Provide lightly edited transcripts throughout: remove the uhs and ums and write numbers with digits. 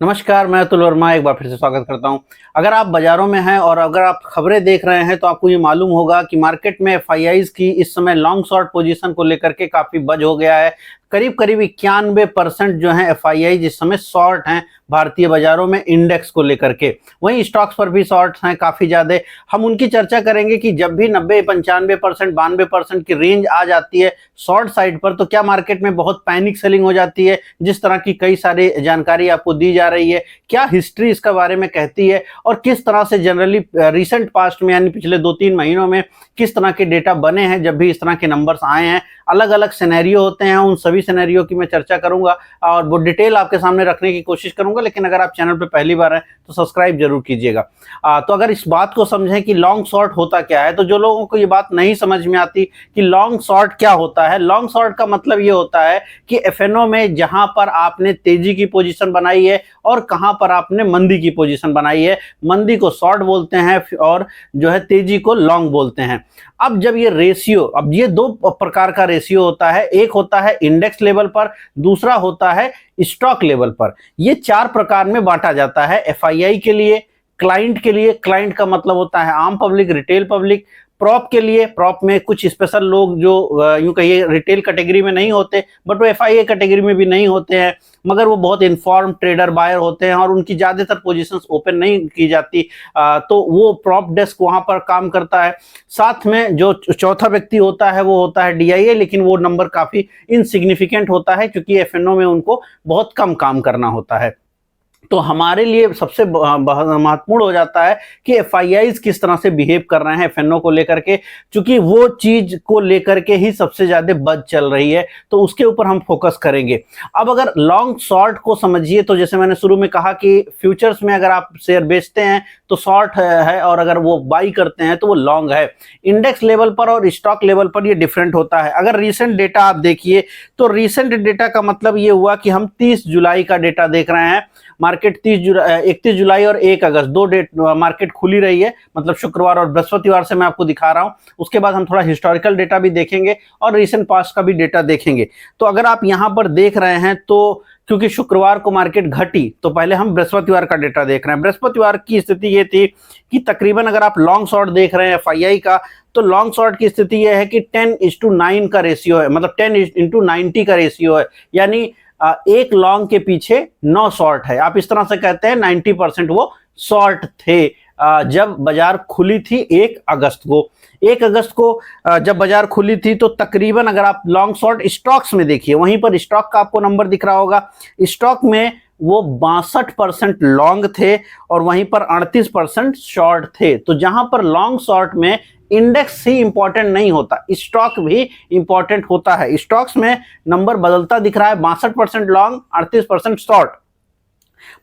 नमस्कार, मैं अतुल वर्मा एक बार फिर से स्वागत करता हूं। अगर आप बाजारों में हैं और अगर आप खबरें देख रहे हैं तो आपको ये मालूम होगा कि मार्केट में एफआईआईज की इस समय लॉन्ग शॉर्ट पोजीशन को लेकर के काफी बज हो गया है। करीब करीब 91% जो है एफआईआई इस समय शॉर्ट हैं भारतीय बाजारों में इंडेक्स को लेकर के। वहीं स्टॉक्स पर भी शॉर्ट हैं काफी ज्यादा। हम उनकी चर्चा करेंगे कि जब भी 90-95% 92% की रेंज आ जाती है शॉर्ट साइड पर तो क्या मार्केट में बहुत पैनिक सेलिंग हो जाती है, जिस तरह की कई सारी जानकारी आपको दी जा रही है। क्या हिस्ट्री इसका बारे में कहती है और किस तरह से जनरली रिसेंट पास्ट में यानी पिछले 2-3 महीनों में किस तरह के डेटा बने हैं जब भी इस तरह के नंबर्स आए हैं। अलग अलग सिनेरियो होते हैं, उन सभी सिनेरियो की मैं चर्चा करूंगा और वो डिटेल आपके सामने रखने की कोशिश करूंगा। लेकिन अगर आप चैनल पे पहली बार हैं तो सब्सक्राइब जरूर कीजिएगा। तो अगर इस बात को समझें कि लॉन्ग शॉर्ट होता क्या है, तो जो लोगों को ये बात नहीं समझ में आती कि लॉन्ग शॉर्ट क्या होता है, लॉन्ग शॉर्ट का मतलब ये होता है कि एफएनओ में जहां पर आपने तेजी की पोजीशन बनाई है और कहां पर आपने मंदी की पोजीशन बनाई है, मंदी को शॉर्ट बोलते हैं और जो है तेजी को लॉन्ग बोलते हैं। अब जब ये रेशियो, अब ये दो प्रकार का रेशियो होता है, एक होता है इंडेक्स लेवल पर, दूसरा होता है स्टॉक लेवल पर। ये 4 प्रकार में बांटा जाता है एफआईआई के लिए, क्लाइंट के लिए, क्लाइंट का मतलब होता है आम पब्लिक, रिटेल पब्लिक, प्रॉप के लिए, प्रॉप में कुछ स्पेशल लोग जो यूं कहिए रिटेल कैटेगरी में नहीं होते बट वो एफआईआई कैटेगरी में भी नहीं होते हैं, मगर वो बहुत इन्फॉर्म ट्रेडर बायर होते हैं और उनकी ज्यादातर पोजीशंस ओपन नहीं की जाती, तो वो प्रॉप डेस्क वहां पर काम करता है। साथ में जो चौथा व्यक्ति होता है वो होता है डीआईए, लेकिन वो नंबर काफी इनसिग्निफिकेंट होता है क्योंकि एफएनओ में उनको बहुत कम काम करना होता है। तो हमारे लिए सबसे महत्वपूर्ण हो जाता है कि एफआईआईज किस तरह से बिहेव कर रहे हैं एफएनओ को लेकर के, क्योंकि वो चीज को लेकर के ही सबसे ज्यादा बज चल रही है, तो उसके ऊपर हम फोकस करेंगे। अब अगर लॉन्ग शॉर्ट को समझिए तो जैसे मैंने शुरू में कहा कि फ्यूचर्स में अगर आप शेयर बेचते हैं तो शॉर्ट है और अगर वो बाई करते हैं तो वो लॉन्ग है। इंडेक्स लेवल पर और स्टॉक लेवल पर ये डिफरेंट होता है। अगर रिसेंट डेटा आप देखिए तो रिसेंट डेटा का मतलब ये हुआ कि हम 30 जुलाई का डेटा देख रहे हैं। मार्केट 31 जुलाई और 1 अगस्त दो डेट मार्केट खुली रही है, मतलब शुक्रवार और बृहस्पतिवार से मैं आपको दिखा रहा हूं। उसके बाद हम थोड़ा हिस्टोरिकल डेटा भी देखेंगे और रिसेंट पास्ट का भी डेटा देखेंगे। तो अगर आप यहां पर देख रहे हैं तो क्योंकि शुक्रवार को मार्केट घटी तो पहले हम बृहस्पतिवार का डेटा देख रहे हैं। बृहस्पतिवार की स्थिति ये थी कि तकरीबन अगर आप लॉन्ग शॉर्ट देख रहे हैं एफआईआई का तो लॉन्ग शॉर्ट की स्थिति यह है कि 10:9 का रेशियो है, मतलब 10:90 का रेशियो है, यानी एक लॉन्ग के पीछे 9 शॉर्ट है। आप इस तरह से कहते हैं 90% वो शॉर्ट थे जब बाजार खुली थी 1 अगस्त को। 1 अगस्त को जब बाजार खुली थी तो तकरीबन अगर आप लॉन्ग शॉर्ट स्टॉक्स में देखिए, वहीं पर स्टॉक का आपको नंबर दिख रहा होगा, स्टॉक में वो 62% लॉन्ग थे और वहीं पर 38% शॉर्ट थे। तो जहां पर लॉन्ग शॉर्ट में इंडेक्स ही इंपॉर्टेंट नहीं होता, स्टॉक भी इंपॉर्टेंट होता है। स्टॉक्स में नंबर बदलता दिख रहा है, 62% लॉन्ग, 38% शॉर्ट।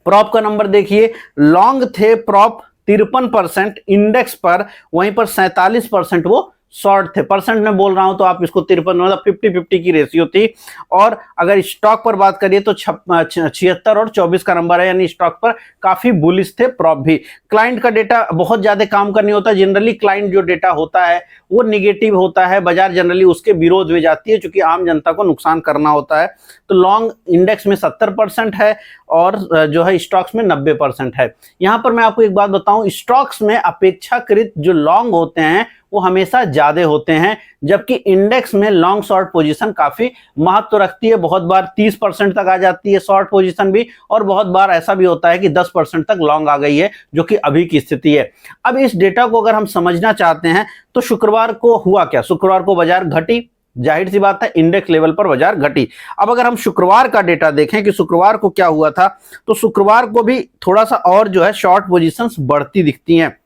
प्रॉप का नंबर देखिए, लॉन्ग थे प्रॉप 53% इंडेक्स पर, वहीं पर 47% वो शॉर्ट थे। परसेंट में बोल रहा हूं तो आप इसको 53 मतलब 50-50 की रेशियो थी। और अगर स्टॉक पर बात करिए तो 76 और 24 का नंबर है, यानी स्टॉक पर काफी बुलिश थे प्रॉप भी। क्लाइंट का डेटा बहुत ज्यादा काम करनी होता है। जनरली क्लाइंट जो डेटा होता है वो निगेटिव होता है, बाजार जनरली उसके विरोध में जाती है क्योंकि आम जनता को नुकसान करना होता है। तो लॉन्ग इंडेक्स में 70% है और जो है स्टॉक्स में 90% है। यहां पर मैं आपको एक बात बताऊं, स्टॉक्स में अपेक्षाकृत जो लॉन्ग होते हैं वो हमेशा ज्यादा होते हैं, जबकि इंडेक्स में लॉन्ग शॉर्ट पोजीशन काफी महत्व रखती है। बहुत बार 30% तक आ जाती है शॉर्ट पोजीशन भी, और बहुत बार ऐसा भी होता है कि 10% तक लॉन्ग आ गई है, जो कि अभी की स्थिति है। अब इस डेटा को अगर हम समझना चाहते हैं तो शुक्रवार को हुआ क्या? शुक्रवार को बाजार घटी, जाहिर सी बात है इंडेक्स लेवल पर बाजार घटी। अब अगर हम शुक्रवार का डेटा देखें कि शुक्रवार को क्या हुआ था, तो शुक्रवार को भी थोड़ा सा और जो है शॉर्ट पोजीशंस बढ़ती दिखती हैं।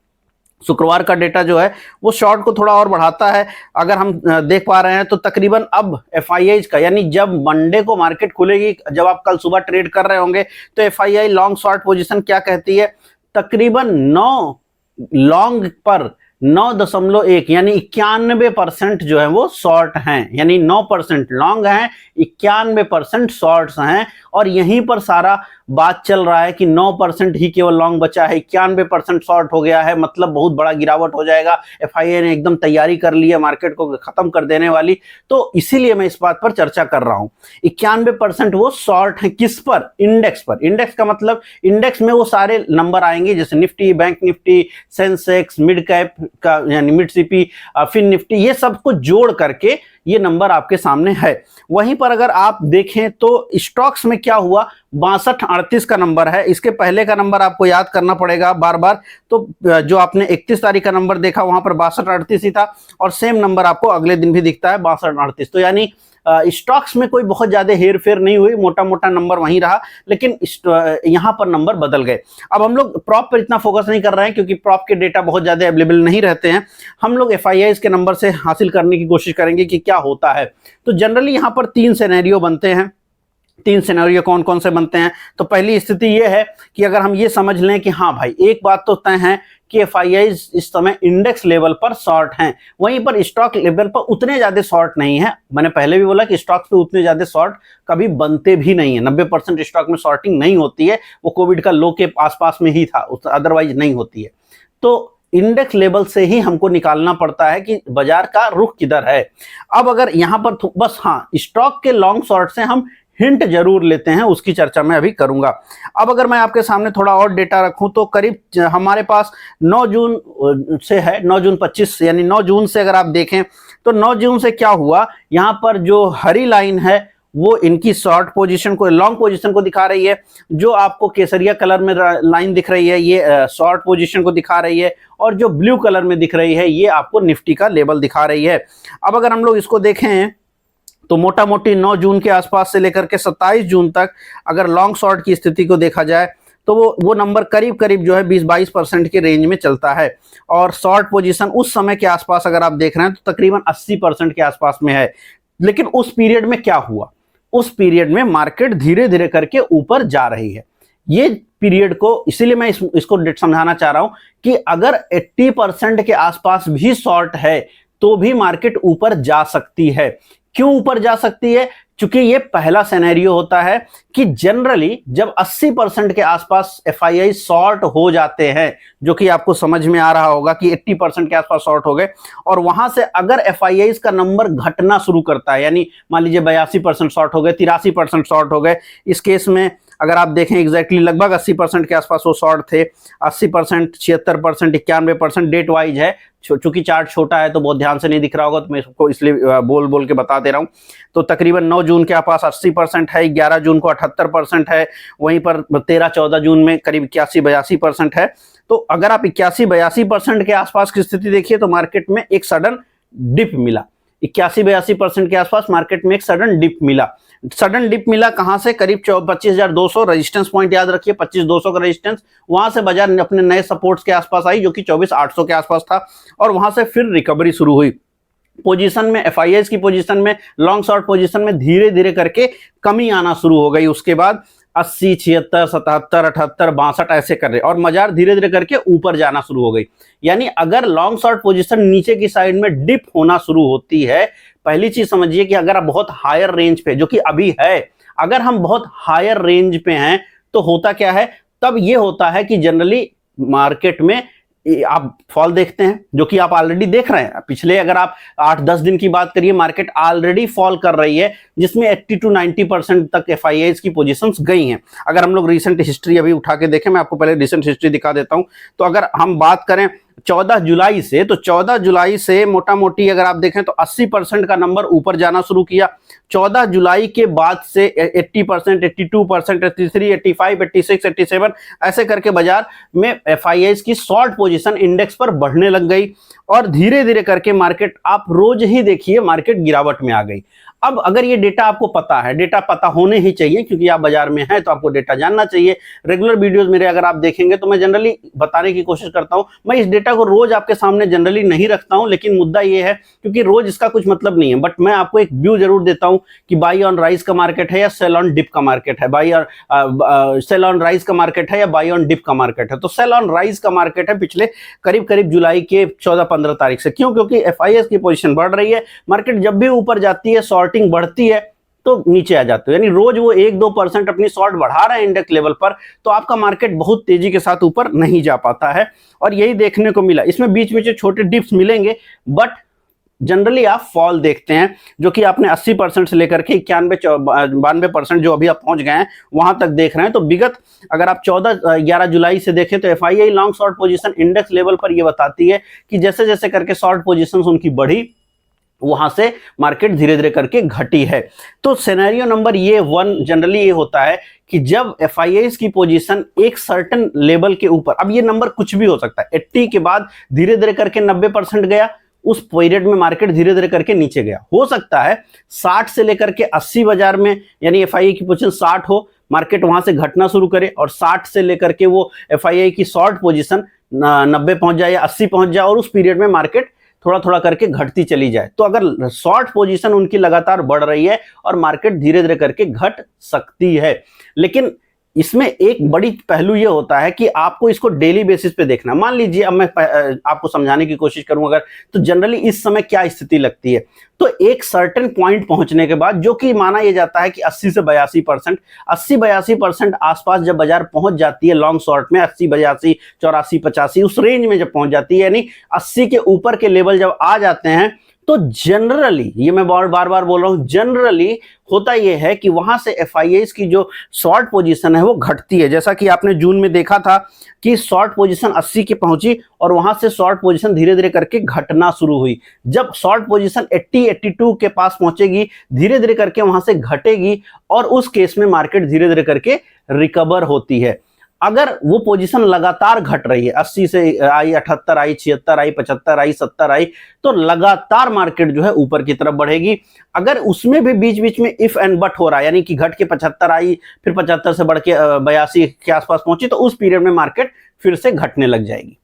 शुक्रवार का डेटा जो है वो शॉर्ट को थोड़ा और बढ़ाता है। अगर हम देख पा रहे हैं तो तकरीबन अब एफआईआई का, यानी जब मंडे को मार्केट खुलेगी, जब आप कल सुबह ट्रेड कर रहे होंगे तो एफआईआई लॉन्ग शॉर्ट पोजीशन क्या कहती है, तकरीबन 9 लॉन्ग पर 9.1 यानी 91% जो है वो शॉर्ट हैं, यानी 9% लॉन्ग हैं, 91% शॉर्ट्स हैं। और यहीं पर सारा बात चल रहा है कि 9% ही केवल लॉन्ग बचा है, 91% शॉर्ट हो गया है, मतलब बहुत बड़ा गिरावट हो जाएगा। एफआईआई ने एकदम तैयारी कर ली है मार्केट को खत्म कर देने वाली। तो इसीलिए मैं इस बात पर चर्चा कर रहा हूं। 91% वो शॉर्ट है, किस पर? इंडेक्स पर। इंडेक्स का मतलब इंडेक्स में वो सारे नंबर आएंगे जैसे Nifty, bank Nifty, Sensex, mid cap का यानी मिड सीपी, फिन निफ्टी, ये सबको जोड़ करके ये नंबर आपके सामने है। वहीं पर अगर आप देखें तो स्टॉक्स में क्या हुआ, 6238 का नंबर है। इसके पहले का नंबर आपको याद करना पड़ेगा बार बार। तो जो आपने 31 तारीख का नंबर देखा वहां पर 6238 ही था, और सेम नंबर आपको अगले दिन भी दिखता है 6238। तो यानी स्टॉक्स में कोई बहुत ज्यादा हेर फेर नहीं हुई, मोटा मोटा नंबर वहीं रहा, लेकिन यहां पर नंबर बदल गए। अब हम लोग प्रॉप पर इतना फोकस नहीं कर रहे हैं क्योंकि प्रॉप के डेटा बहुत ज्यादा अवेलेबल नहीं रहते हैं। हम लोग एफआईआईज के नंबर से हासिल करने की कोशिश करेंगे कि क्या होता है। तो जनरली यहां पर 3 सिनेरियो बनते हैं। 3 सिनेरियो कौन कौन से बनते हैं? तो पहली स्थिति यह है कि अगर हम ये समझ लें कि हाँ भाई, एक बात तो तय है कि एफआईआईज इस समय इंडेक्स लेवल पर शॉर्ट हैं, वहीं पर स्टॉक लेवल पर उतने ज्यादा शॉर्ट नहीं है। मैंने पहले भी बोला कि स्टॉक पे उतने ज्यादा शॉर्ट कभी बनते भी नहीं है। 90% स्टॉक में शॉर्टिंग नहीं होती है, वो कोविड का लो के आसपास में ही था, अदरवाइज नहीं होती है। तो इंडेक्स लेवल से ही हमको निकालना पड़ता है कि बाजार का रुख किधर है। अब अगर यहां पर बस हाँ, स्टॉक के लॉन्ग शॉर्ट से हम हिंट जरूर लेते हैं, उसकी चर्चा मैं अभी करूंगा। अब अगर मैं आपके सामने थोड़ा और डेटा रखूं तो करीब हमारे पास 9 जून से है, 9 जून 25 यानी 9 जून से अगर आप देखें तो 9 जून से क्या हुआ, यहां पर जो हरी लाइन है वो इनकी शॉर्ट पोजीशन को, लॉन्ग पोजीशन को दिखा रही है। जो आपको केसरिया कलर में लाइन दिख रही है ये शॉर्ट पोजीशन को दिखा रही है, और जो ब्लू कलर में दिख रही है ये आपको निफ्टी का लेवल दिखा रही है। अब अगर हम लोग इसको देखें तो मोटा मोटी 9 जून के आसपास से लेकर के 27 जून तक अगर लॉन्ग शॉर्ट की स्थिति को देखा जाए तो वो नंबर करीब करीब जो है 20-22% के रेंज में चलता है। और शॉर्ट पोजीशन उस समय के आसपास अगर आप देख रहे हैं तो तकरीबन 80% के आसपास में है। लेकिन उस पीरियड में क्या हुआ, उस पीरियड में मार्केट धीरे धीरे करके ऊपर जा रही है। ये पीरियड को इसीलिए मैं इसको समझाना चाह रहा हूं कि अगर 80% के आसपास भी शॉर्ट है तो भी मार्केट ऊपर जा सकती है। क्यों ऊपर जा सकती है? क्योंकि ये पहला सिनेरियो होता है कि जनरली जब 80% के आसपास एफआईआई शॉर्ट हो जाते हैं, जो कि आपको समझ में आ रहा होगा कि 80% के आसपास शॉर्ट हो गए, और वहां से अगर एफआईआई का नंबर घटना शुरू करता है, यानी मान लीजिए 82% शॉर्ट हो गए, 83% शॉर्ट हो गए, इस केस में अगर आप देखें एग्जैक्टली लगभग 80% के आसपास वो शॉर्ट थे। 80%, 76%, 91% डेट वाइज है। चूंकि चार्ट छोटा है तो बहुत ध्यान से नहीं दिख रहा होगा, तो मैं इसको इसलिए बोल बोल के बता दे रहा हूं। तो तकरीबन 9 जून के पास 80% है, 11 जून को 78% है, वहीं पर 13-14 जून में करीब 81-82% है। तो अगर आप 81-82% के आसपास की स्थिति देखिए तो मार्केट में एक सडन डिप मिला। 81-82% के आसपास मार्केट में एक सडन डिप मिला। सडन डिप मिला कहां से? करीब 25,200 रेजिस्टेंस पॉइंट याद रखिए, 25,200 का रेजिस्टेंस। वहां से बाजार अपने नए सपोर्ट्स के आसपास आई जो कि 24,800 के आसपास था, और वहां से फिर रिकवरी शुरू हुई। पोजीशन में एफआईआईज की पोजीशन में, लॉन्ग शॉर्ट पोजीशन में धीरे धीरे करके कमी आना शुरू हो गई। उसके बाद 80, 76, 77, 78, 62 ऐसे कर रहे, और बाजार धीरे धीरे करके ऊपर जाना शुरू हो गई। यानी अगर लॉन्ग शॉर्ट पोजीशन नीचे की साइड में डिप होना शुरू होती है, पहली चीज समझिए कि अगर आप बहुत हायर रेंज पे, जो कि अभी है, अगर हम बहुत हायर रेंज पे हैं तो होता क्या है, तब ये होता है कि जनरली मार्केट में आप फॉल देखते हैं, जो कि आप ऑलरेडी देख रहे हैं। पिछले अगर आप 8-10 दिन की बात करिए, मार्केट ऑलरेडी फॉल कर रही है, जिसमें 80-90% तक एफआईआईज की पोजीशंस गई हैं। अगर हम लोग रिसेंट हिस्ट्री अभी उठा के देखें, मैं आपको पहले रिसेंट हिस्ट्री दिखा देता हूं। तो अगर हम बात करें 14 जुलाई से, तो 14 जुलाई से मोटा मोटी अगर आप देखें तो 80% का नंबर ऊपर जाना शुरू किया। 14 जुलाई के बाद से 80%, 82%, 83, 85, 86, 87 ऐसे करके बाजार में एफआईआईज की शॉर्ट पोजीशन इंडेक्स पर बढ़ने लग गई, और धीरे धीरे करके मार्केट, आप रोज ही देखिए मार्केट गिरावट में आ गई। अब अगर ये डेटा आपको पता है, डेटा पता होने ही चाहिए क्योंकि आप बाजार में हैं तो आपको डेटा जानना चाहिए। रेगुलर वीडियोस मेरे अगर आप देखेंगे तो मैं जनरली बताने की कोशिश करता हूं। मैं इस डेटा को रोज आपके सामने जनरली नहीं रखता हूं, लेकिन मुद्दा ये है क्योंकि रोज इसका कुछ मतलब नहीं है, बट मैं आपको एक व्यू जरूर देता हूं कि बाई ऑन राइज का मार्केट है या सेल ऑन डिप का मार्केट है, by on sale on rise का मार्केट है या बाई ऑन डिप का मार्केट है। तो सेल ऑन राइज का मार्केट है पिछले करीब करीब जुलाई के 14-15 तारीख से। क्यों? क्योंकि एफआईएस की पोजीशन बढ़ रही है। मार्केट जब भी ऊपर जाती है, शॉर्टिंग बढ़ती है तो नीचे आ जाते हो, यानी रोज वो 1-2% अपनी शॉर्ट बढ़ा रहे हैं इंडेक्स लेवल पर, तो आपका मार्केट बहुत तेजी के साथ ऊपर नहीं जा पाता है। और यही देखने को मिला। इसमें बीच में छोटे डिप्स मिलेंगे, बट जनरली आप फॉल देखते हैं जो कि आपने 80% से लेकर के 91-92% जो अभी आप पहुंच गए हैं वहां तक देख रहे हैं। तो विगत अगर आप 14-11 जुलाई से देखें तो FII long short position index level पर ये बताती है कि जैसे जैसे करके शॉर्ट पोजीशन उनकी बढ़ी, वहां से मार्केट धीरे धीरे करके घटी है। तो सिनेरियो नंबर ये 1 जनरली ये होता है कि जब एफआईआईज की पोजीशन एक सर्टेन लेवल के ऊपर, अब ये नंबर कुछ भी हो सकता है, 80 के बाद धीरे धीरे करके 90% गया, उस पीरियड में मार्केट धीरे धीरे करके नीचे गया। हो सकता है 60 से लेकर के 80 बाजार में, यानी एफआईआई की पोजीशन 60 हो, मार्केट वहां से घटना शुरू करे और 60 से लेकर के वो एफआईआई की शॉर्ट पोजीशन 90 पहुंच जाए या 80 पहुंच जाए और उस पीरियड में मार्केट थोड़ा थोड़ा करके घटती चली जाए। तो अगर शॉर्ट पोजीशन उनकी लगातार बढ़ रही है और मार्केट धीरे धीरे करके घट सकती है। लेकिन इसमें एक बड़ी पहलू ये होता है कि आपको इसको डेली बेसिस पे देखना। मान लीजिए अब मैं आपको समझाने की कोशिश करूं अगर, तो जनरली इस समय क्या स्थिति लगती है, तो एक सर्टेन पॉइंट पहुंचने के बाद, जो कि माना यह जाता है कि 80 से 82%, 80-82% आसपास जब बाजार पहुंच जाती है लॉन्ग शॉर्ट में, 80-82, 84-85 उस रेंज में जब पहुंच जाती है, यानी 80 के ऊपर के लेवल जब आ जाते हैं, तो जनरली, ये मैं बार बार बोल रहा हूं, जनरली होता यह है कि वहां से एफआईआईज की जो शॉर्ट पोजीशन है वो घटती है। जैसा कि आपने जून में देखा था कि शॉर्ट पोजीशन 80 की पहुंची और वहां से शॉर्ट पोजीशन धीरे धीरे करके घटना शुरू हुई। जब शॉर्ट पोजीशन 80-82 के पास पहुंचेगी, धीरे धीरे करके वहां से घटेगी और उस केस में मार्केट धीरे धीरे करके रिकवर होती है। अगर वो पोजीशन लगातार घट रही है, 80 से आई, 78 आई, 76 आई, 75 आई, 70 आई, तो लगातार मार्केट जो है ऊपर की तरफ बढ़ेगी। अगर उसमें भी बीच बीच में इफ एंड बट हो रहा है, यानी कि घट के 75 आई, फिर 75 से बढ़ के 82 के आसपास पहुंची, तो उस पीरियड में मार्केट फिर से घटने लग जाएगी।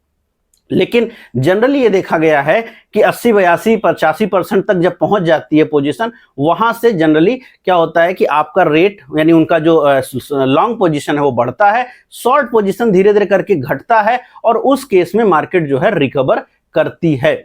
लेकिन जनरली ये देखा गया है कि 80-82-85% तक जब पहुंच जाती है पोजीशन, वहां से जनरली क्या होता है कि आपका रेट, यानी उनका जो लॉन्ग पोजीशन है वो बढ़ता है, शॉर्ट पोजीशन धीरे धीरे करके घटता है और उस केस में मार्केट जो है रिकवर करती है।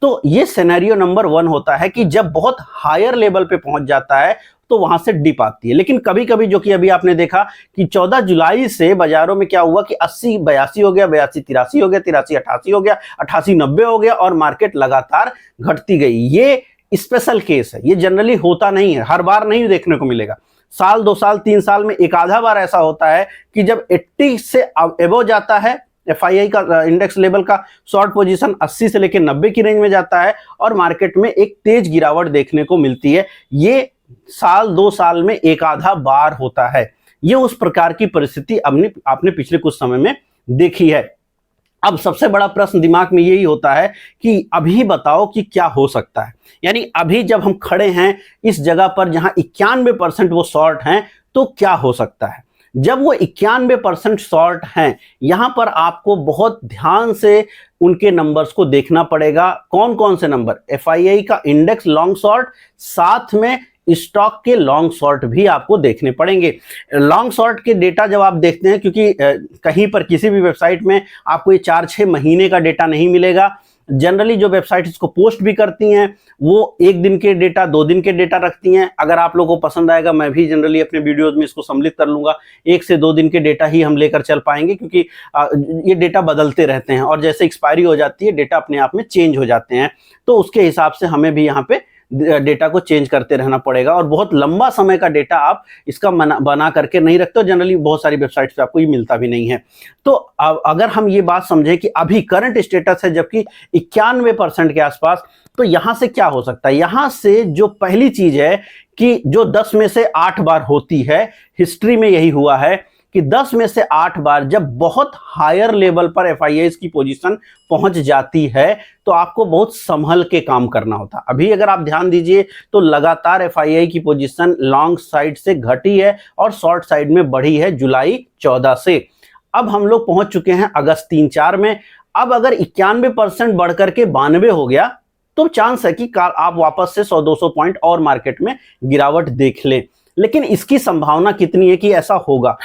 तो ये सिनेरियो नंबर 1 होता है कि जब बहुत हायर लेवल पे पहुंच जाता है तो वहां से डिप आती है। लेकिन कभी कभी, जो कि अभी आपने देखा कि 14 जुलाई से बाजारों में क्या हुआ कि 80-82 हो गया, 82-83 हो गया, 83-88 हो गया, 88-90 हो गया और मार्केट लगातार घटती गई। ये स्पेशल केस है, ये जनरली होता नहीं है, हर बार नहीं देखने को मिलेगा। साल, 2 साल, 3 साल में एक आधा बार ऐसा होता है कि जब 80 से एबव जाता है एफआईआई का इंडेक्स लेवल का शॉर्ट पोजीशन, 80 से लेकर 90 की रेंज में जाता है और मार्केट में एक तेज गिरावट देखने को मिलती है। ये साल, 2 साल में एक आधा बार होता है। ये उस प्रकार की परिस्थिति आपने पिछले कुछ समय में देखी है। अब सबसे बड़ा प्रश्न दिमाग में यही होता है कि अभी बताओ कि क्या हो सकता है, यानी अभी जब हम खड़े हैं इस जगह पर जहां 91% वो शॉर्ट हैं, तो क्या हो सकता है। जब वो 91% शॉर्ट हैं, यहां पर आपको बहुत ध्यान से उनके नंबर्स को देखना पड़ेगा। कौन कौन से नंबर? एफआईआई का इंडेक्स लॉन्ग शॉर्ट, साथ में स्टॉक के लॉन्ग शॉर्ट भी आपको देखने पड़ेंगे। लॉन्ग शॉर्ट के डेटा जब आप देखते हैं, क्योंकि कहीं पर किसी भी वेबसाइट में आपको ये 4-6 महीने का डेटा नहीं मिलेगा। जनरली जो वेबसाइट इसको पोस्ट भी करती हैं वो 1 दिन के डेटा, 2 दिन के डेटा रखती हैं। अगर आप लोगों को पसंद आएगा, मैं भी जनरली अपने वीडियोस में इसको सम्मिलित कर लूंगा। 1 से 2 दिन के डेटा ही हम लेकर चल पाएंगे, क्योंकि ये डेटा बदलते रहते हैं और जैसे एक्सपायरी हो जाती है डेटा अपने आप में चेंज हो जाते हैं, तो उसके हिसाब से हमें भी यहाँ पे डेटा को चेंज करते रहना पड़ेगा। और बहुत लंबा समय का डेटा आप इसका बना करके नहीं रखते, जनरली बहुत सारी वेबसाइट्स पे आपको ये मिलता भी नहीं है। तो अगर हम ये बात समझें कि अभी करंट स्टेटस है जबकि 91% के आसपास, तो यहां से क्या हो सकता है। यहां से जो पहली चीज है कि जो 10 में से 8 बार होती है, हिस्ट्री में यही हुआ है कि 10 में से 8 बार जब बहुत हायर लेवल पर एफआईआईज की पोजीशन पहुंच जाती है तो आपको बहुत संभल के काम करना होता। अभी अगर आप ध्यान दीजिए तो लगातार एफआईआई की पोजीशन लॉन्ग साइड से घटी है और शॉर्ट साइड में बढ़ी है जुलाई 14 से। अब हम लोग पहुंच चुके हैं अगस्त 3-4 में। अब अगर 91% बढ़ करके 92 हो गया तो चांस है कि आप वापस से 100-200 पॉइंट और मार्केट में गिरावट देख लें। लेकिन इसकी संभावना कितनी है कि ऐसा होगा?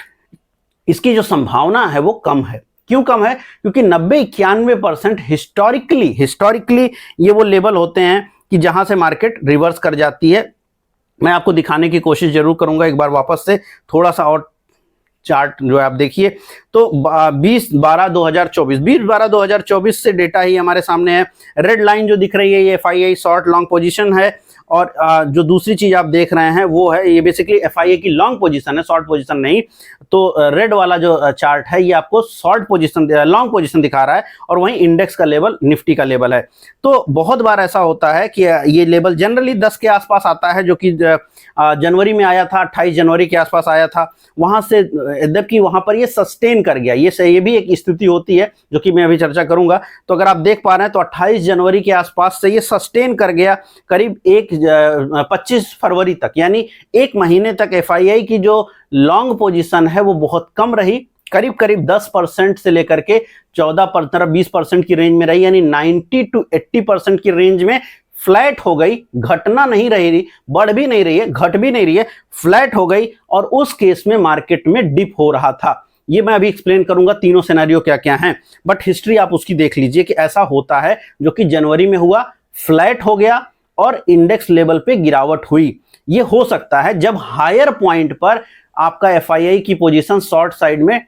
इसकी जो संभावना है वो कम है। क्यों कम है? क्योंकि 90-91% हिस्टोरिकली ये वो लेवल होते हैं कि जहां से मार्केट रिवर्स कर जाती है। मैं आपको दिखाने की कोशिश जरूर करूंगा एक बार वापस से थोड़ा सा और चार्ट जो है आप देखिए तो 20/12/2024 से डेटा ही हमारे सामने है। रेड लाइन जो दिख रही है ये एफआईआई शॉर्ट लॉन्ग पोजीशन है और जो दूसरी चीज आप देख रहे हैं वो है ये बेसिकली एफआईआई की लॉन्ग पोजीशन है, शॉर्ट पोजीशन नहीं। तो रेड वाला जो चार्ट है ये आपको शॉर्ट पोजीशन लॉन्ग पोजीशन दिखा रहा है और वहीं इंडेक्स का लेवल निफ्टी का लेवल है। तो बहुत बार ऐसा होता है कि ये लेवल जनरली 10 के आसपास आता है जो कि जनवरी में आया था, 28 जनवरी के आसपास आया था। वहां से यद्यपि वहां पर ये सस्टेन कर गया, ये भी एक स्थिति होती है जो कि मैं अभी चर्चा करूंगा। तो अगर आप देख पा रहे हैं तो 28 जनवरी के आसपास से ये सस्टेन कर गया करीब 25 फरवरी तक, यानी एक महीने तक एफआईआई की जो लॉन्ग पोजीशन है वो बहुत कम रही, करीब 10% से लेकर के 14-15-20% की रेंज में रही, यानी 90-80% की रेंज में फ्लैट हो गई, घटना नहीं रही, बढ़ भी नहीं रही है, घट भी नहीं रही है, फ्लैट हो गई और उस केस में मार्केट में डिप हो रहा था। ये मैं अभी एक्सप्लेन करूंगा तीनों सिनेरियो क्या क्या हैं, बट हिस्ट्री आप उसकी देख लीजिए कि ऐसा होता है जो कि जनवरी में हुआ, फ्लैट हो गया और इंडेक्स लेवल पे गिरावट हुई। ये हो सकता है जब हायर पॉइंट पर आपका एफआईआई की पोजीशन शॉर्ट साइड में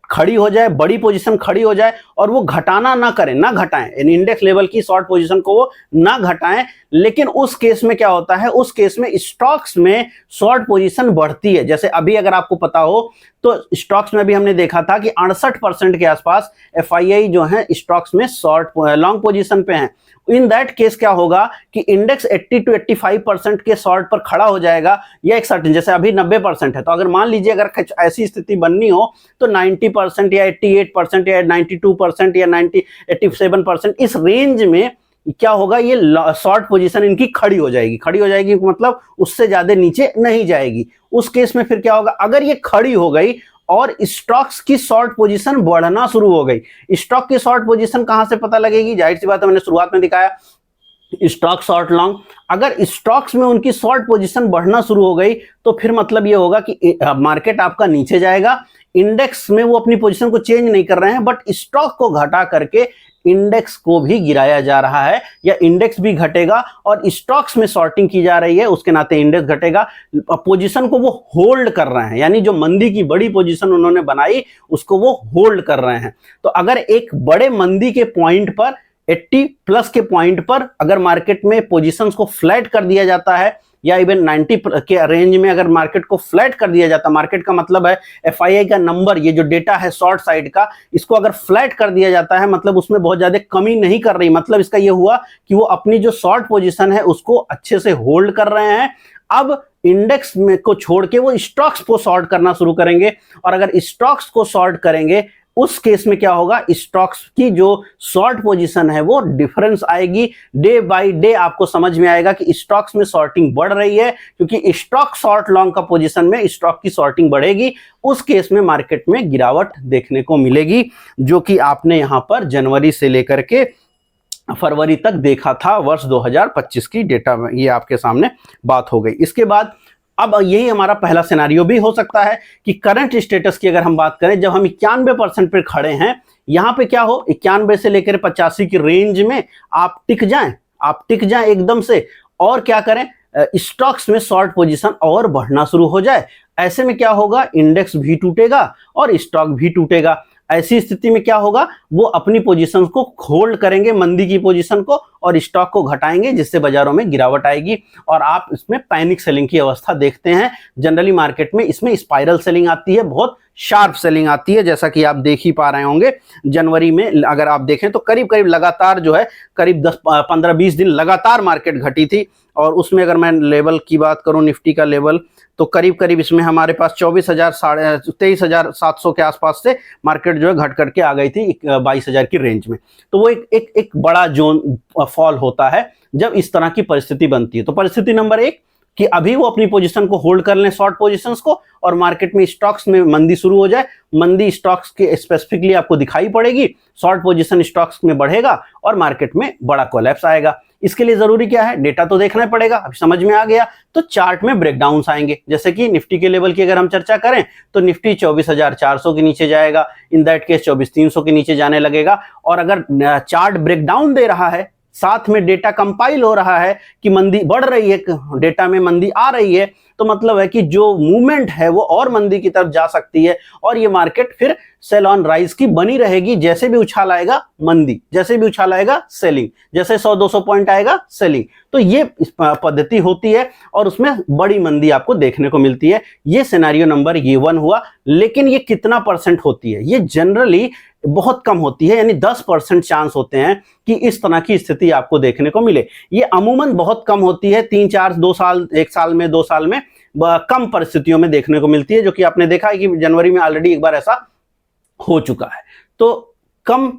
खड़ी हो जाए, बड़ी पोजीशन खड़ी हो जाए और वो घटाना ना करें, ना घटाएं, इंडेक्स लेवल की शॉर्ट पोजीशन को वो ना घटाएं। लेकिन उस केस में क्या होता है, उस केस में स्टॉक्स में शॉर्ट पोजीशन बढ़ती है। जैसे अभी अगर आपको पता हो तो स्टॉक्स में भी हमने देखा था कि 68% के आसपास एफआईआई जो है स्टॉक्स में शॉर्ट लॉन्ग पोजीशन पे हैं। इन दैट केस क्या होगा कि इंडेक्स 80-85% के शॉर्ट पर खड़ा हो जाएगा या एक सर्टेन, जैसे अभी 90% है, तो अगर मान लीजिए अगर ऐसी स्थिति बननी हो तो 90% या 88% या 92% या 87% इस रेंज में क्या होगा, ये शॉर्ट पोजीशन इनकी खड़ी हो जाएगी मतलब उससे ज्यादा नीचे नहीं जाएगी। उस केस में फिर क्या होगा, अगर ये खड़ी हो गई और स्टॉक्स की शॉर्ट पोजीशन बढ़ना शुरू हो गई। स्टॉक की शॉर्ट पोजीशन कहां से पता लगेगी? जाहिर सी बात है, मैंने शुरुआत में दिखाया स्टॉक शॉर्ट लॉन्ग। अगर स्टॉक्स में उनकी शॉर्ट पोजीशन बढ़ना शुरू हो गई तो फिर मतलब ये होगा कि मार्केट आपका नीचे जाएगा। इंडेक्स में वो अपनी पोजीशन को चेंज नहीं कर रहे हैं, बट स्टॉक को घटा करके इंडेक्स को भी गिराया जा रहा है या इंडेक्स भी घटेगा और स्टॉक्स में शॉर्टिंग की जा रही है, उसके नाते इंडेक्स घटेगा। पोजीशन को वो होल्ड कर रहे हैं, यानी जो मंदी की बड़ी पोजीशन उन्होंने बनाई उसको वो होल्ड कर रहे हैं। तो अगर एक बड़े मंदी के पॉइंट पर 80+ के पॉइंट पर अगर मार्केट में पोजीशंस को फ्लैट कर दिया जाता है या इवन 90 के रेंज में अगर मार्केट को फ्लैट कर दिया जाता है, मार्केट का मतलब है एफआईआई का नंबर, ये जो डेटा है शॉर्ट साइड का, इसको अगर फ्लैट कर दिया जाता है मतलब उसमें बहुत ज्यादा कमी नहीं कर रही, मतलब इसका ये हुआ कि वो अपनी जो शॉर्ट पोजीशन है उसको अच्छे से होल्ड कर रहे हैं। अब इंडेक्स में को छोड़ के वो स्टॉक्स को शॉर्ट करना शुरू करेंगे और अगर स्टॉक्स को शॉर्ट करेंगे उस केस में क्या होगा, स्टॉक्स की जो शॉर्ट पोजीशन है वो डिफरेंस आएगी। डे बाय डे आपको समझ में आएगा कि स्टॉक्स में शॉर्टिंग बढ़ रही है, क्योंकि स्टॉक शॉर्ट लॉन्ग का पोजीशन में स्टॉक की शॉर्टिंग बढ़ेगी। उस केस में मार्केट में गिरावट देखने को मिलेगी, जो कि आपने यहां पर जनवरी से लेकर के फरवरी तक देखा था वर्ष 2025 की डेटा में। ये आपके सामने बात हो गई। इसके बाद अब यही हमारा पहला सिनेरियो भी हो सकता है कि करंट स्टेटस की अगर हम बात करें, जब हम 91% पर खड़े हैं, यहां पे क्या हो 91 से लेकर 85 की रेंज में आप टिक जाएं एकदम से, और क्या करें स्टॉक्स में शॉर्ट पोजीशन और बढ़ना शुरू हो जाए। ऐसे में क्या होगा, इंडेक्स भी टूटेगा और स्टॉक भी टूटेगा। ऐसी स्थिति में क्या होगा, वो अपनी पोजीशन को होल्ड करेंगे, मंदी की पोजीशन को, और स्टॉक को घटाएंगे, जिससे बाजारों में गिरावट आएगी और आप इसमें पैनिक सेलिंग की अवस्था देखते हैं। जनरली मार्केट में इसमें स्पाइरल सेलिंग आती है, बहुत शार्प सेलिंग आती है, जैसा कि आप देख ही पा रहे होंगे। जनवरी में अगर आप देखें तो करीब लगातार जो है करीब 10-15-20 दिन लगातार मार्केट घटी थी और उसमें अगर मैं लेवल की बात करूं निफ्टी का लेवल, तो करीब करीब इसमें हमारे पास 23,700 के आसपास से मार्केट जो है घट करके आ गई थी 22,000 की रेंज में। तो वो एक बड़ा जोन फॉल होता है जब इस तरह की परिस्थिति बनती है। तो परिस्थिति नंबर 1 कि अभी वो अपनी पोजीशन को होल्ड कर लें, शॉर्ट पोजीशंस को, और मार्केट में स्टॉक्स में मंदी शुरू हो जाए। मंदी स्टॉक्स के स्पेसिफिकली आपको दिखाई पड़ेगी, शॉर्ट पोजीशन स्टॉक्स में बढ़ेगा और मार्केट में बड़ा कोलैप्स आएगा। इसके लिए जरूरी क्या है, डेटा तो देखना पड़ेगा। अब समझ में आ गया तो चार्ट में ब्रेकडाउन्स आएंगे। जैसे कि निफ्टी के लेवल की अगर हम चर्चा करें तो निफ्टी 24,400 के नीचे जाएगा, इन दैट केस 24,300 के नीचे जाने लगेगा। और अगर चार्ट ब्रेकडाउन दे रहा है, साथ में डेटा कंपाइल हो रहा है कि मंदी बढ़ रही है, डेटा में मंदी आ रही है, तो मतलब है कि जो मूवमेंट है वो और मंदी की तरफ जा सकती है और ये मार्केट फिर सेल ऑन राइज की बनी रहेगी। जैसे भी उछाल आएगा मंदी, जैसे भी उछाल आएगा सेलिंग, जैसे 100-200 पॉइंट आएगा सेलिंग। तो ये पद्धति होती है और उसमें बड़ी मंदी आपको देखने को मिलती है। ये सिनेरियो नंबर 1 हुआ। लेकिन ये कितना परसेंट होती है, ये जनरली बहुत कम होती है, यानी 10% चांस होते हैं कि इस तरह की स्थिति आपको देखने को मिले। ये अमूमन बहुत कम होती है, 3-4 2 साल 1 साल में 2 साल में कम परिस्थितियों में देखने को मिलती है, जो कि आपने देखा है कि जनवरी में ऑलरेडी एक बार ऐसा हो चुका है। तो कम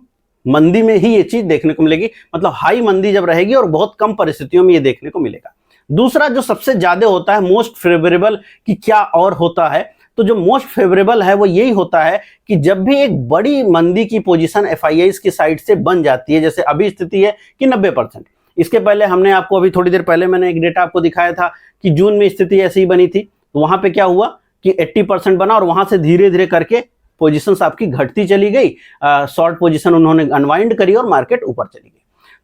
मंदी में ही ये चीज देखने को मिलेगी, मतलब हाई मंदी जब रहेगी और बहुत कम परिस्थितियों में ये देखने को मिलेगा। दूसरा जो सबसे ज्यादा होता है मोस्ट फेवरेबल कि क्या और होता है, तो जो मोस्ट फेवरेबल है वो यही होता है कि जब भी एक बड़ी मंदी की पोजीशन एफआईआईज की साइड से बन जाती है, जैसे अभी स्थिति है कि 90%। इसके पहले हमने आपको अभी थोड़ी देर पहले मैंने एक डेटा आपको दिखाया था कि जून में स्थिति ऐसी ही बनी थी। तो वहां पे क्या हुआ कि 80% बना और वहां से धीरे धीरे करके पोजीशंस आपकी घटती चली गई, शॉर्ट पोजीशन उन्होंने अनवाइंड करी और मार्केट ऊपर चली गई।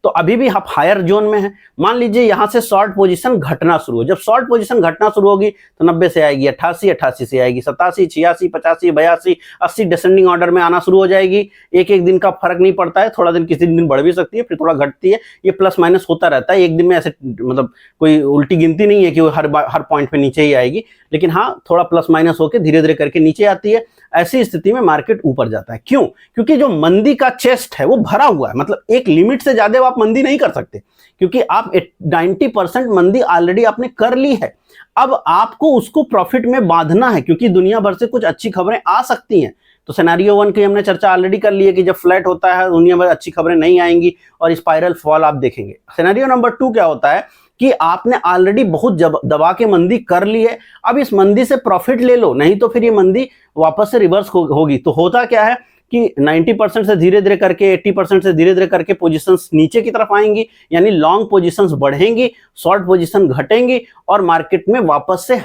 तो अभी भी आप हायर जोन में हैं। मान लीजिए यहां से शॉर्ट पोजीशन घटना शुरू हो, जब शॉर्ट पोजीशन घटना शुरू होगी तो 90 से आएगी 88, 88 से आएगी 87, 86, 85, 82, 80 डिसेंडिंग ऑर्डर में आना शुरू हो जाएगी। एक एक दिन का फर्क नहीं पड़ता है, थोड़ा दिन किसी दिन बढ़ भी सकती है, फिर थोड़ा घटती है, ये प्लस माइनस होता रहता है। एक दिन में ऐसे मतलब कोई उल्टी गिनती नहीं है कि वो हर पॉइंट पे नीचे ही आएगी, लेकिन हाँ थोड़ा प्लस माइनस होकर धीरे धीरे करके नीचे आती है। ऐसी स्थिति में मार्केट ऊपर जाता है। क्यों? क्योंकि जो मंदी का चेस्ट है वो भरा हुआ है, मतलब एक लिमिट से ज्यादा आप मंदी नहीं कर सकते, क्योंकि आप 90% मंदी ऑलरेडी आपने कर ली है। अब आपको उसको प्रॉफिट में बांधना है, क्योंकि दुनिया भर से कुछ अच्छी खबरें आ सकती हैं। तो सिनेरियो 1 की हमने चर्चा ऑलरेडी कर ली है कि जब फ्लैट होता है दुनिया भर अच्छी खबरें नहीं आएंगी और स्पाइरल फॉल आप देखेंगे। सिनेरियो नंबर 2 क्या होता है कि आपने ऑलरेडी बहुत दबा के मंदी कर ली है, अब इस मंदी से प्रॉफिट ले लो, नहीं तो फिर ये मंदी वापस से रिवर्स होगी। तो होता क्या है कि 90% से धीरे धीरे करके 80% से धीरे धीरे करके पोजीशंस नीचे की तरफ आएंगी, यानी लॉन्ग पोजीशंस बढ़ेंगी, शॉर्ट पोजीशन घटेंगी और मार्केट में वापस से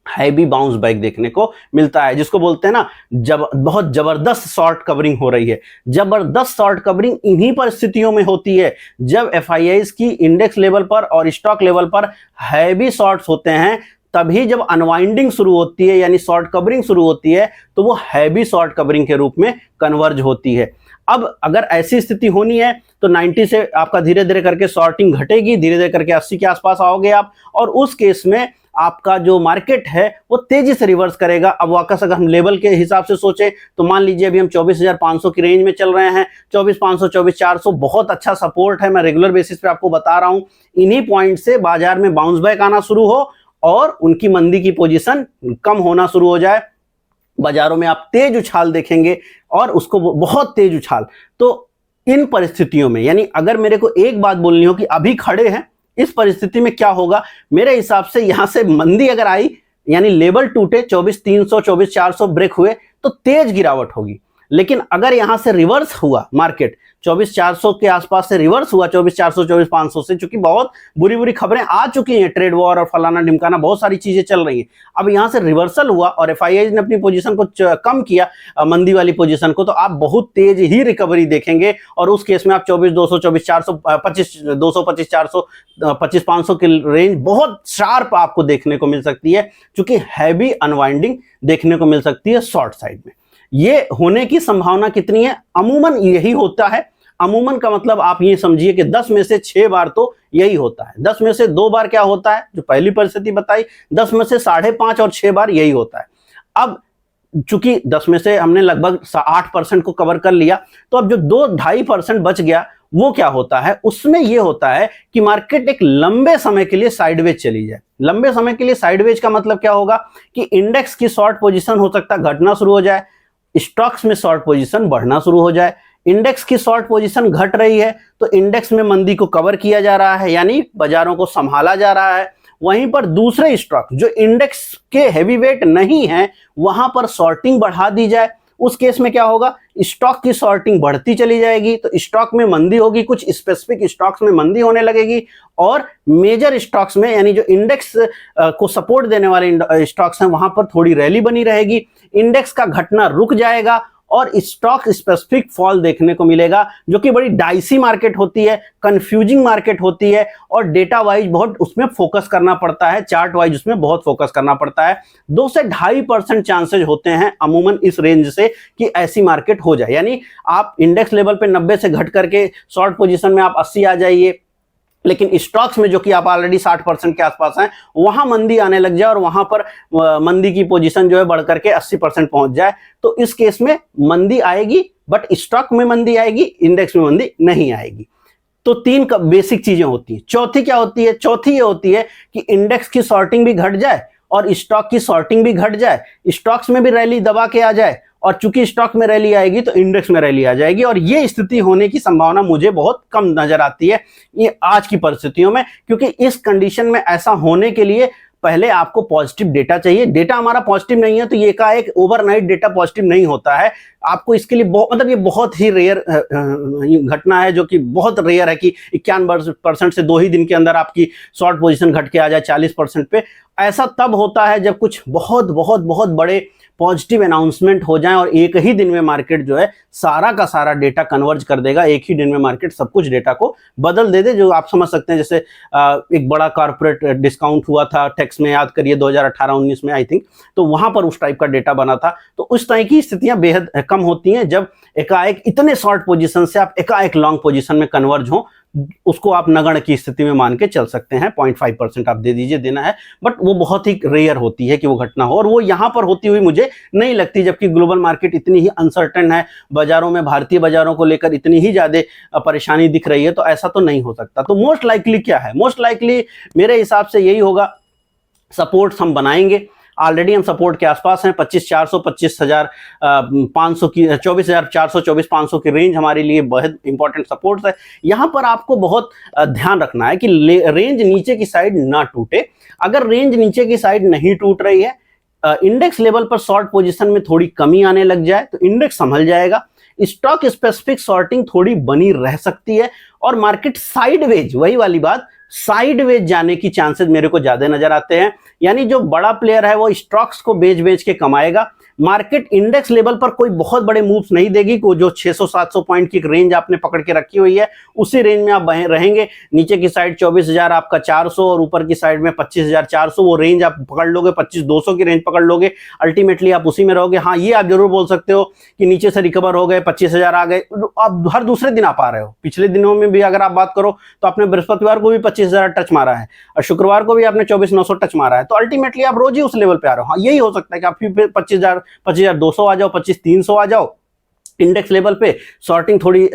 हैवी बाउंस बैक देखने को मिलता है, जिसको बोलते हैं ना बहुत जबरदस्त शॉर्ट कवरिंग हो रही है। जबरदस्त शॉर्ट कवरिंग इन्हीं परिस्थितियों में होती है जब एफआईआईज की इंडेक्स लेवल पर और स्टॉक लेवल पर हैवी शॉर्ट्स होते हैं। तभी जब अनवाइंडिंग शुरू होती है यानी शॉर्ट कवरिंग शुरू होती है तो वो हैवी शॉर्ट कवरिंग के रूप में कन्वर्ज होती है। अब अगर ऐसी स्थिति होनी है तो 90 से आपका धीरे धीरे करके शॉर्टिंग घटेगी, धीरे धीरे करके 80 के आसपास आओगे आप, और उस केस में आपका जो मार्केट है वो तेजी से रिवर्स करेगा। अब वापस अगर हम लेवल के हिसाब से सोचें तो मान लीजिए अभी हम 24,500 की रेंज में चल रहे हैं, 24,500 24,400 बहुत अच्छा सपोर्ट है। मैं रेगुलर बेसिस पे आपको बता रहा हूं, इन्हीं पॉइंट से बाजार में बाउंस बैक आना शुरू हो और उनकी मंदी की पोजीशन कम होना शुरू हो जाए, बाजारों में आप तेज उछाल देखेंगे और उसको बहुत तेज उछाल। तो इन परिस्थितियों में यानी अगर मेरे को एक बात बोलनी हो कि अभी खड़े हैं इस परिस्थिति में क्या होगा, मेरे हिसाब से यहां से मंदी अगर आई यानी लेवल टूटे 24,300 24,400 ब्रेक हुए तो तेज गिरावट होगी। लेकिन अगर यहां से रिवर्स हुआ मार्केट 24,400 के आसपास से रिवर्स हुआ 24,400 24,500 से, चूंकि बहुत बुरी खबरें आ चुकी हैं, ट्रेड वॉर और फलाना ढिमकाना बहुत सारी चीजें चल रही हैं। अब यहां से रिवर्सल हुआ और एफआईआई ने अपनी पोजीशन को कम किया, मंदी वाली पोजीशन को, तो आप बहुत तेज ही रिकवरी देखेंगे और उस केस में आप 24,200 24,400 25,200 25,400 25,500 की रेंज बहुत शार्प आपको देखने को मिल सकती है, क्योंकि हैवी अनवाइंडिंग देखने को मिल सकती है शॉर्ट साइड में। ये होने की संभावना कितनी है? अमूमन यही होता है। अमूमन का मतलब आप ये समझिए कि 10 में से 6 बार तो यही होता है। 10 में से 2 बार क्या होता है, जो पहली परिस्थिति बताई, 10 में से 5.5 और 6 बार यही होता है। अब चूंकि 10 में से हमने लगभग 8% को कवर कर लिया, तो अब जो 2-2.5% बच गया वो क्या होता है, उसमें ये होता है कि मार्केट एक लंबे समय के लिए साइडवेज चली जाए। लंबे समय के लिए साइडवेज का मतलब क्या होगा कि इंडेक्स की शॉर्ट पोजीशन हो सकता है घटना शुरू हो जाए, स्टॉक्स में शॉर्ट पोजीशन बढ़ना शुरू हो जाए। इंडेक्स की शॉर्ट पोजीशन घट रही है तो इंडेक्स में मंदी को कवर किया जा रहा है, यानी बाजारों को संभाला जा रहा है। वहीं पर दूसरे स्टॉक जो इंडेक्स के हैवीवेट नहीं है वहां पर शॉर्टिंग बढ़ा दी जाए, उस केस में क्या होगा, स्टॉक की शॉर्टिंग बढ़ती चली जाएगी तो स्टॉक में मंदी होगी, कुछ स्पेसिफिक स्टॉक्स में मंदी होने लगेगी और मेजर स्टॉक्स में यानी जो इंडेक्स को सपोर्ट देने वाले स्टॉक्स हैं वहां पर थोड़ी रैली बनी रहेगी, इंडेक्स का घटना रुक जाएगा और स्टॉक स्पेसिफिक फॉल देखने को मिलेगा, जो कि बड़ी डाइसी मार्केट होती है, कंफ्यूजिंग मार्केट होती है और डेटा वाइज बहुत उसमें फोकस करना पड़ता है, चार्ट वाइज उसमें बहुत फोकस करना पड़ता है। 2 से 2.5% चांसेस होते हैं अमूमन इस रेंज से कि ऐसी मार्केट हो जाए, यानी आप इंडेक्स लेवल पे 90 से घट करके शॉर्ट पोजीशन में आप 80 आ जाइए, लेकिन स्टॉक्स में जो कि आप ऑलरेडी 60% के आसपास हैं वहां मंदी आने लग जाए और वहां पर मंदी की पोजीशन जो है बढ़ करके 80% पहुंच जाए, तो इस केस में मंदी आएगी, बट स्टॉक में मंदी आएगी, इंडेक्स में मंदी नहीं आएगी। तो 3 बेसिक चीजें होती हैं। चौथी क्या होती है, चौथी ये होती है कि इंडेक्स की सॉर्टिंग भी घट जाए और स्टॉक की सॉर्टिंग भी घट जाए, स्टॉक्स में भी रैली दबा के आ जाए और चूंकि स्टॉक में रैली आएगी तो इंडेक्स में रैली आ जाएगी, और ये स्थिति होने की संभावना मुझे बहुत कम नजर आती है ये आज की परिस्थितियों में, क्योंकि इस कंडीशन में ऐसा होने के लिए पहले आपको पॉजिटिव डेटा चाहिए। डेटा हमारा पॉजिटिव नहीं है तो ये का एक ओवरनाइट डेटा पॉजिटिव नहीं होता है। आपको इसके लिए मतलब ये बहुत ही रेयर घटना है, जो कि बहुत रेयर है कि 51% से 2 ही दिन के अंदर आपकी शॉर्ट पोजीशन घट के आ जाए 40% पे। ऐसा तब होता है जब कुछ बहुत बहुत बहुत बड़े पॉजिटिव अनाउंसमेंट हो जाए और एक ही दिन में मार्केट जो है सारा का सारा डेटा कन्वर्ज कर देगा, एक ही दिन में मार्केट सब कुछ डेटा को बदल दे जो आप समझ सकते हैं। जैसे एक बड़ा कॉर्पोरेट डिस्काउंट हुआ था टैक्स में, याद करिए 2018-19 में आई थिंक, तो वहां पर उस टाइप का डेटा बना था। तो उस तरह की स्थितियां बेहद कम होती हैं जब एकाएक इतने शॉर्ट पोजीशन से आप एकाएक लॉन्ग पोजीशन में कन्वर्ज हो, उसको आप नगण्य की स्थिति में मान के चल सकते हैं। 0.5% आप दे दीजिए, देना है, बट वो बहुत ही रेयर होती है कि वो घटना हो, और वो यहां पर होती हुई मुझे नहीं लगती, जबकि ग्लोबल मार्केट इतनी ही अनसर्टेन है, बाजारों में भारतीय बाजारों को लेकर इतनी ही ज्यादा परेशानी दिख रही है, तो ऐसा तो नहीं हो सकता। तो मोस्ट लाइकली क्या है, मोस्ट लाइकली मेरे हिसाब से यही होगा, सपोर्ट्स हम बनाएंगे, ऑलरेडी हम सपोर्ट के आसपास हैं। 25,400 25,500 की 24,400 24,500 की रेंज हमारे लिए बहुत इंपॉर्टेंट सपोर्ट है। यहां पर आपको बहुत ध्यान रखना है कि रेंज नीचे की साइड ना टूटे। अगर रेंज नीचे की साइड नहीं टूट रही है, इंडेक्स लेवल पर शॉर्ट पोजीशन में थोड़ी कमी आने लग जाए तो इंडेक्स संभल जाएगा, स्टॉक स्पेसिफिक शॉर्टिंग थोड़ी बनी रह सकती है और मार्केट साइडवेज, वही वाली बात, साइडवेज जाने की चांसेस मेरे को ज्यादा नजर आते हैं। यानी जो बड़ा प्लेयर है वो स्टॉक्स को बेच बेच के कमाएगा, मार्केट इंडेक्स लेवल पर कोई बहुत बड़े मूव्स नहीं देगी, को जो 600-700 पॉइंट की रेंज आपने पकड़ के रखी हुई है उसी रेंज में आप रहेंगे। नीचे की साइड 24,000 आपका 400 और ऊपर की साइड में 25,400, वो रेंज आप पकड़ लोगे, 25,200 की रेंज पकड़ लोगे, अल्टीमेटली आप उसी में रहोगे। हाँ, ये आप जरूर बोल सकते हो कि नीचे से रिकवर हो गए, 25,000 आ गए, आप हर दूसरे दिन आप आ रहे हो। पिछले दिनों में भी अगर आप बात करो तो आपने बृहस्पतिवार को भी 25,000 टच मारा है और शुक्रवार को भी आपने 24,900 टच मारा है, तो अल्टीमेटली आप रोज ही उस लेवल पे आ रहे हो। हाँ, यही हो सकता है कि आप फिर 25,200 आ जाओ, 25,300 आ जाओ, इंडेक्स लेवल पे शॉर्टिंग थोड़ी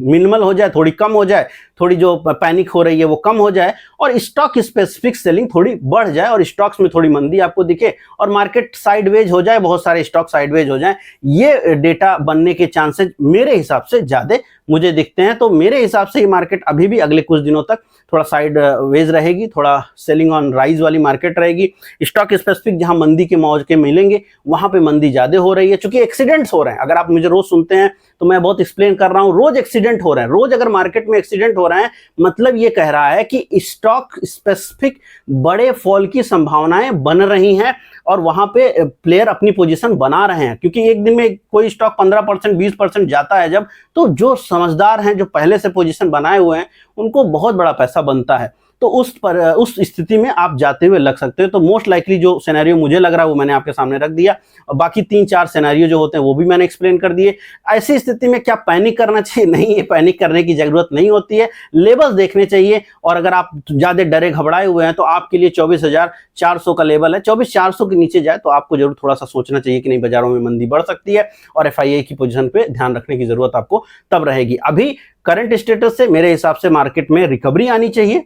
मिनिमल हो जाए, थोड़ी कम हो जाए, थोड़ी जो पैनिक हो रही है वो कम हो जाए और स्टॉक स्पेसिफिक सेलिंग थोड़ी बढ़ जाए और स्टॉक्स में थोड़ी मंदी आपको दिखे और मार्केट साइडवेज हो जाए, बहुत सारे स्टॉक साइडवेज हो जाए। ये डेटा बनने के चांसेस मेरे हिसाब से ज्यादा मुझे दिखते हैं। तो मेरे हिसाब से ये मार्केट अभी भी अगले कुछ दिनों तक थोड़ा साइडवेज रहेगी, थोड़ा सेलिंग ऑन राइज वाली मार्केट रहेगी। स्टॉक स्पेसिफिक जहां मंदी के मौके मिलेंगे वहां पे मंदी ज्यादा हो रही है, क्योंकि एक्सीडेंट्स हो रहे हैं। अगर आप मुझे रोज सुनते हैं तो मैं बहुत एक्सप्लेन कर रहा हूं, रोज एक्सीडेंट हो रहे हैं। रोज अगर मार्केट में एक्सीडेंट हो रहे हैं मतलब ये कह रहा है कि स्टॉक स्पेसिफिक बड़े फॉल की संभावनाएं बन रही हैं और वहां पे प्लेयर अपनी पोजीशन बना रहे हैं, क्योंकि एक दिन में कोई स्टॉक 15% 20% जाता है जब, तो जो समझदार हैं, जो पहले से पोजीशन बनाए हुए हैं, उनको बहुत बड़ा पैसा बनता है। तो उस स्थिति में आप जाते हुए लग सकते हो। तो मोस्ट लाइकली जो सिनेरियो मुझे लग रहा है वो मैंने आपके सामने रख दिया, और बाकी 3-4 सिनेरियो जो होते हैं वो भी मैंने एक्सप्लेन कर दिए। ऐसी स्थिति में क्या पैनिक करना चाहिए? नहीं, ये पैनिक करने की जरूरत नहीं होती है, लेवल्स देखने चाहिए। और अगर आप ज्यादा डरे घबराए हुए हैं तो आपके लिए 24,400 का लेवल है। 24,400 के नीचे जाए तो आपको जरूर थोड़ा सा सोचना चाहिए कि नहीं, बाजारों में मंदी बढ़ सकती है, और एफआईआई की पोजीशन पे ध्यान रखने की जरूरत आपको तब रहेगी। अभी करंट स्टेटस से मेरे हिसाब से मार्केट में रिकवरी आनी चाहिए,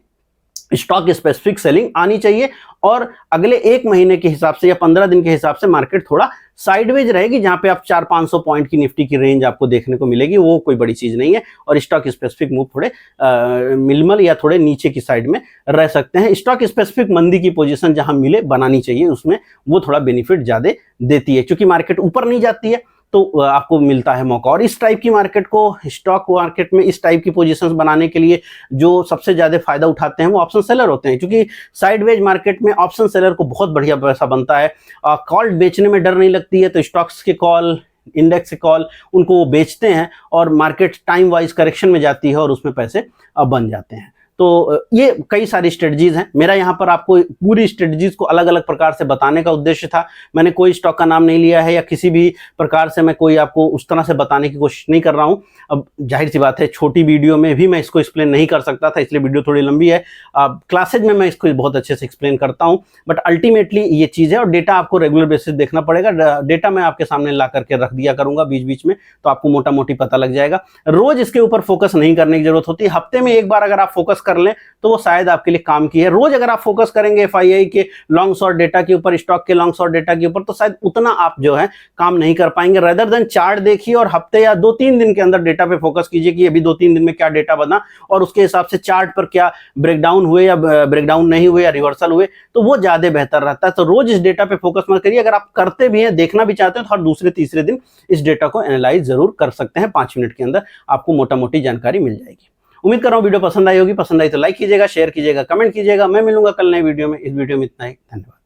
स्टॉक स्पेसिफिक सेलिंग आनी चाहिए, और अगले 1 महीने के हिसाब से या 15 दिन के हिसाब से मार्केट थोड़ा साइडवेज रहेगी, जहां पे आप 400-500 पॉइंट की निफ्टी की रेंज आपको देखने को मिलेगी। वो कोई बड़ी चीज नहीं है, और स्टॉक स्पेसिफिक मूव थोड़े मिनिमल या थोड़े नीचे की साइड में रह सकते हैं। स्टॉक स्पेसिफिक मंदी की पोजीशन जहां मिले बनानी चाहिए, उसमें वो थोड़ा बेनिफिट ज्यादा देती है, क्योंकि मार्केट ऊपर नहीं जाती है तो आपको मिलता है मौका। और इस टाइप की मार्केट को, स्टॉक मार्केट में इस टाइप की पोजीशंस बनाने के लिए जो सबसे ज्यादा फायदा उठाते हैं वो ऑप्शन सेलर होते हैं, क्योंकि साइडवेज मार्केट में ऑप्शन सेलर को बहुत बढ़िया पैसा बनता है। कॉल बेचने में डर नहीं लगती है, तो स्टॉक्स के कॉल, इंडेक्स के कॉल, उनको वो बेचते हैं और मार्केट टाइम वाइज करेक्शन में जाती है और उसमें पैसे बन जाते हैं। तो ये कई सारी स्ट्रेटजीज हैं। मेरा यहाँ पर आपको पूरी स्ट्रेटजीज को अलग अलग प्रकार से बताने का उद्देश्य था। मैंने कोई स्टॉक का नाम नहीं लिया है, या किसी भी प्रकार से मैं कोई आपको उस तरह से बताने की कोशिश नहीं कर रहा हूँ। अब जाहिर सी बात है, छोटी वीडियो में भी मैं इसको एक्सप्लेन नहीं कर सकता था, इसलिए वीडियो थोड़ी लंबी है। क्लासेज में मैं इसको बहुत अच्छे से एक्सप्लेन करता हूँ, बट अल्टीमेटली ये चीज़ है, और डेटा आपको रेगुलर बेसिस देखना पड़ेगा। डेटा मैं आपके सामने ला करके रख दिया करूँगा बीच बीच में, तो आपको मोटा मोटी पता लग जाएगा। रोज इसके ऊपर फोकस नहीं करने की जरूरत होती है। हफ्ते में एक बार अगर आप फोकस कर लें तो वो शायद आपके लिए काम की है। रोज अगर आप फोकस करेंगे एफआईआई के लॉन्ग शॉर्ट डेटा के ऊपर, स्टॉक के लॉन्ग शॉर्ट डेटा के ऊपर, तो शायद उतना आप जो है काम नहीं कर पाएंगे। रेदर देन चार्ट देखिए और हफ्ते या 2-3 दिन के अंदर डेटा पे फोकस कीजिए कि अभी 2-3 दिन में क्या डेटा बना, और उसके हिसाब से चार्ट पर क्या ब्रेकडाउन हुए या ब्रेकडाउन नहीं हुए या रिवर्सल हुए, तो वो ज्यादा बेहतर रहता है। तो रोज इस डेटा पे फोकस मत करिए। अगर आप करते भी हैं, देखना भी चाहते हैं, तो हर दूसरे तीसरे दिन इस डेटा को एनालाइज जरूर कर सकते हैं। 5 मिनट के अंदर आपको मोटा मोटी जानकारी मिल जाएगी। उम्मीद कर रहा हूं वीडियो पसंद आई होगी। पसंद आई तो लाइक कीजिएगा, शेयर कीजिएगा, कमेंट कीजिएगा। मैं मिलूंगा कल नए वीडियो में। इस वीडियो में इतना ही। धन्यवाद।